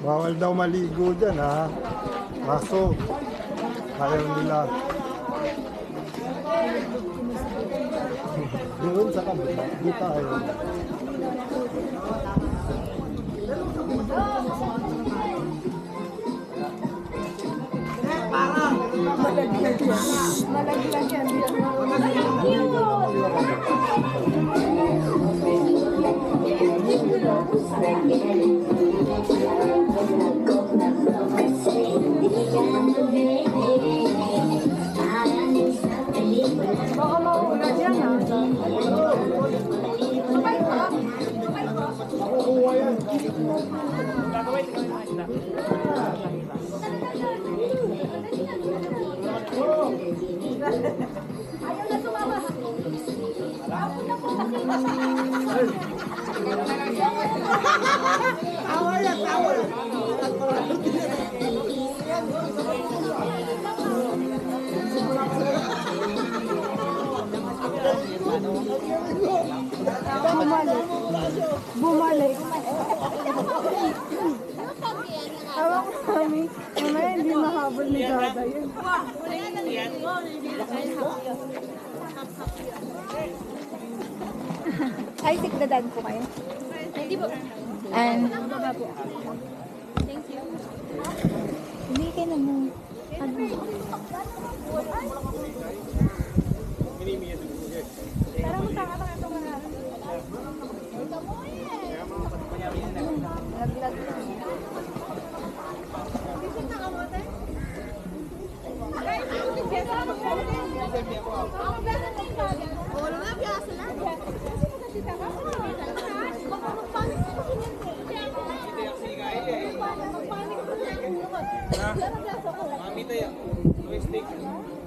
Bawal daw maligo dyan ha. Kaso, ayaw nila. Doon sa kabila, di tayo. Malaglag yan. Baka mauna dyan ha. Nakukuha yan. Ayaw na sumama. Ako na po kasi. Tawa yan, tawa. Bumalik. Bumalik. Awak ko kami. Mamaya hindi mahabol ni Dada yun. Ay, tigdadan po kayo. Hindi po. Baba po. Thank you. Hindi kayo na mo. Ano? Parang matanga ito nga. Laglag. Mami tayo, stick.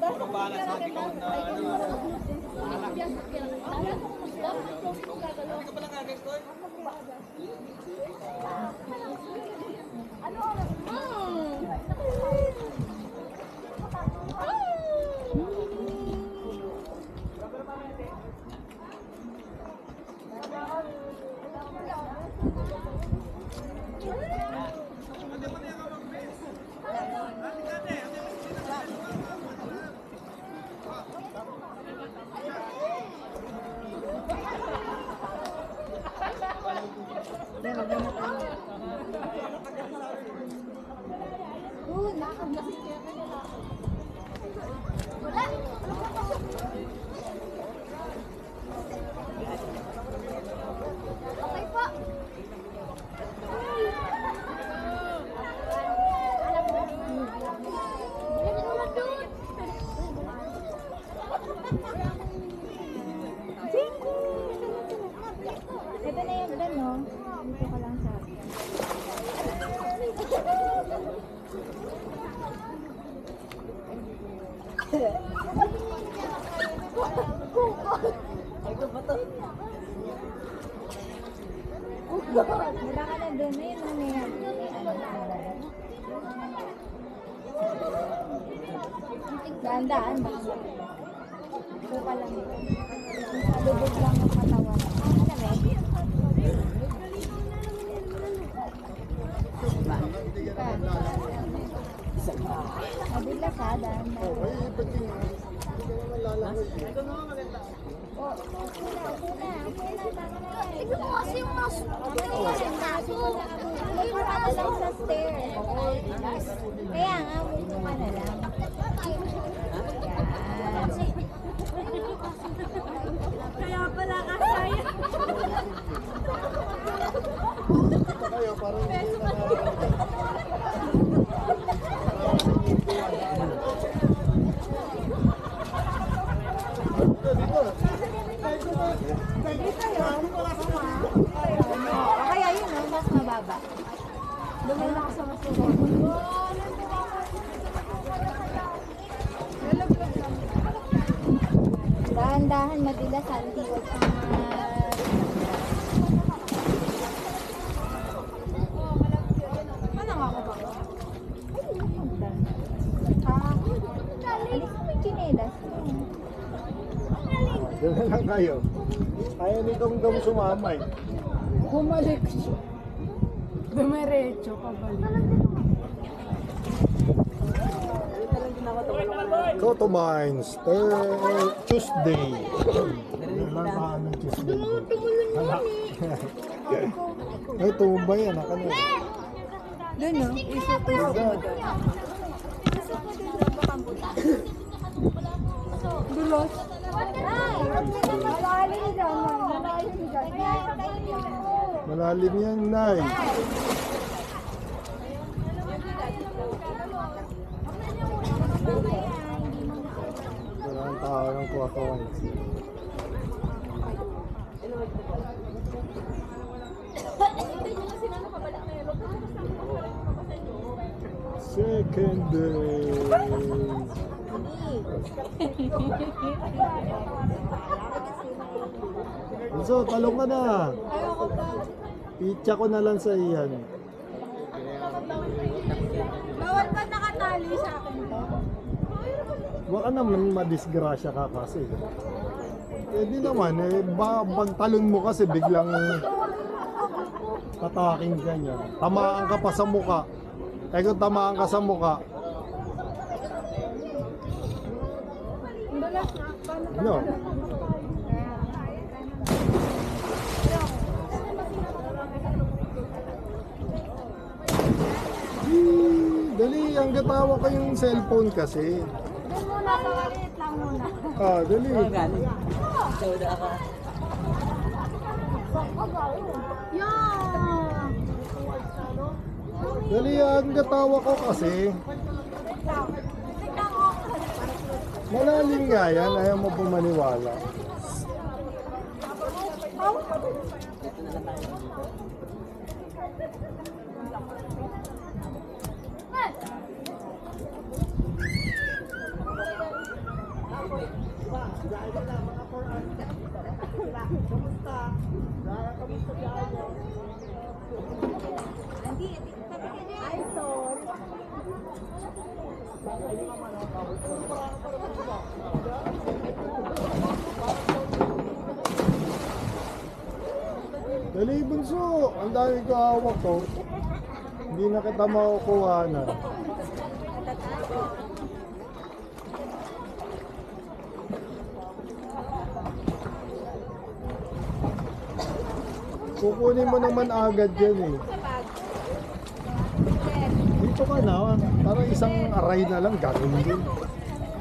Pagbalas sa ikaw na Hindi ka pala kagay ko. Okay po. Ito na yung ben, no? Dito ka lang sa wala ka na doon na yun, may daan-daan ba? Buka lang ito. Alubog lang ang katawan. Ano Mabilis ha, daan. Tignan mo kasi yung mas ka na lang sa stairs. Kaya nga, multo ka na lang. Kaya pala kasaya. Kaya parang Kaya yun, no? Mas mababa. Lumala ka sa mas mababa. Dahan-dahan, matilas, anti. Huwag kang ano nga ako ba? Alis mo yung chinelas. Diyan na lang kayo. Ayaw ni Dong Dong sumamay. Bumalik siya. Dumiretso pa balik. Go to Mines, Tuesday. Wala ng Tuesday. Wala. Ay, tumba yan. Ako na. Doon no? Isutusok mo doon. Dulos. Malalim dyan. Malalim yan, Nay. Wala ang tao ng kuha-kuha. Second day. So, talong ka na. Ayoko pa. Pitcha ko na lang sa iyan. Bawal ka nakatali sa akin. Baka naman madisgrasya ka kasi. Eh di naman, pagtalon mo kasi biglang tataking ganyan. Tamaan ka pa sa muka. Eh kung tamaan ka sa muka, Dulos na. Paano no. Dali, ang gatawa ko yung cellphone kasi. Doon muna, sa maliit lang muna. Ah, dali. Yan! Dali, ang gatawa ko kasi. Malalim nga yan, ayaw mo pumaniwala. Ay, sorry. Dali, bunso. Ang dami ko hawak ko. Hindi na kita makukuha na. Kukunin mo naman agad yan eh. Dito ka na. Parang isang aray na lang. Ganun din.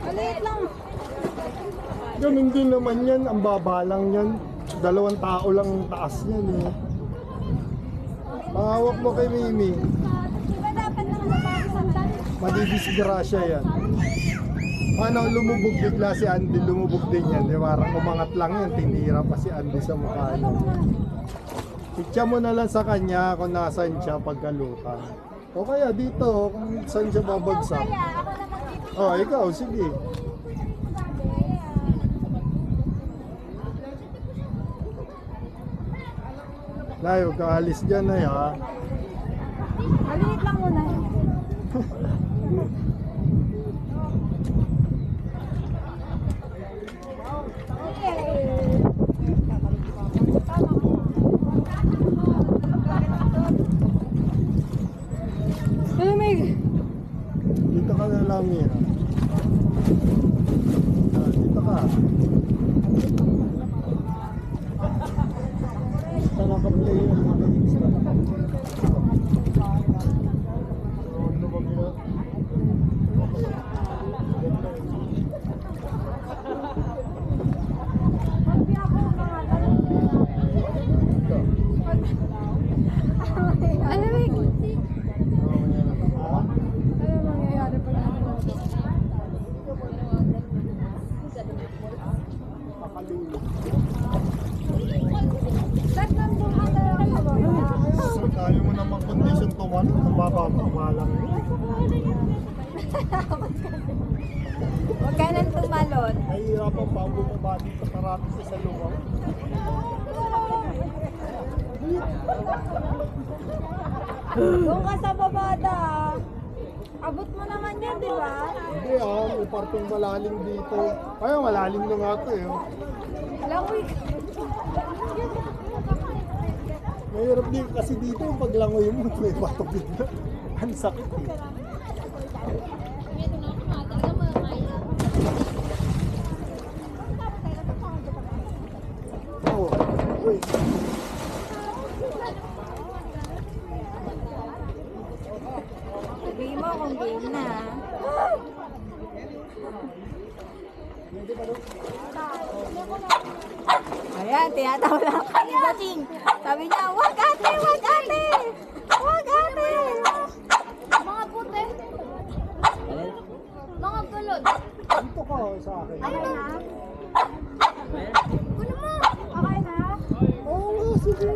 Maliit lang. Ganun din naman yan. Ang baba lang yan. 2 tao lang ang taas yan eh. Pahawak mo kay Mimi. Diba dapat naman napakasandal? Madidisgrasya yan. Paano lumubog bigla si Andy? Lumubog din yan. Di ba? Parang umangat lang yan. Tinira pa si Andy sa mukha niya. Picture mo na lang sa kanya kung nasan siya pagkalutang. O kaya dito, kung saan siya babagsak. Kaya ako naman dito. Oh, ikaw, sige. Layo, kaalis dyan na ya. Maliit lang muna. Lumig. Dito ka na lang yan. Dito ka. Basta naka-play yan. Alamig. Ano mangyayari pag ba't nandun ka talaga ba? So, kaya mo naman condition to one. Mababa-malang. Huwag ka nang tumalon. Nahihirapan pa ang bumaba dito karate sa luwang. Doon ka sa babada. Abot mo naman yan, di ba? Hindi may parteng malalim dito. Ay, malalim na nga ito eh. Langoy. May Mahirap din kasi dito, pag langoy mo, may bato bigla. Ang sakit eh. Oo. Uy. Sabihin mo kung game na. Ayan, tinatawa lang kami dating. Sabi niya, wag ate, wag ate! Wag ate! Mga puti. Mga gulod. Dito ka sa akin. Ayun na. Kuno mo. Okay na? Oo, sige.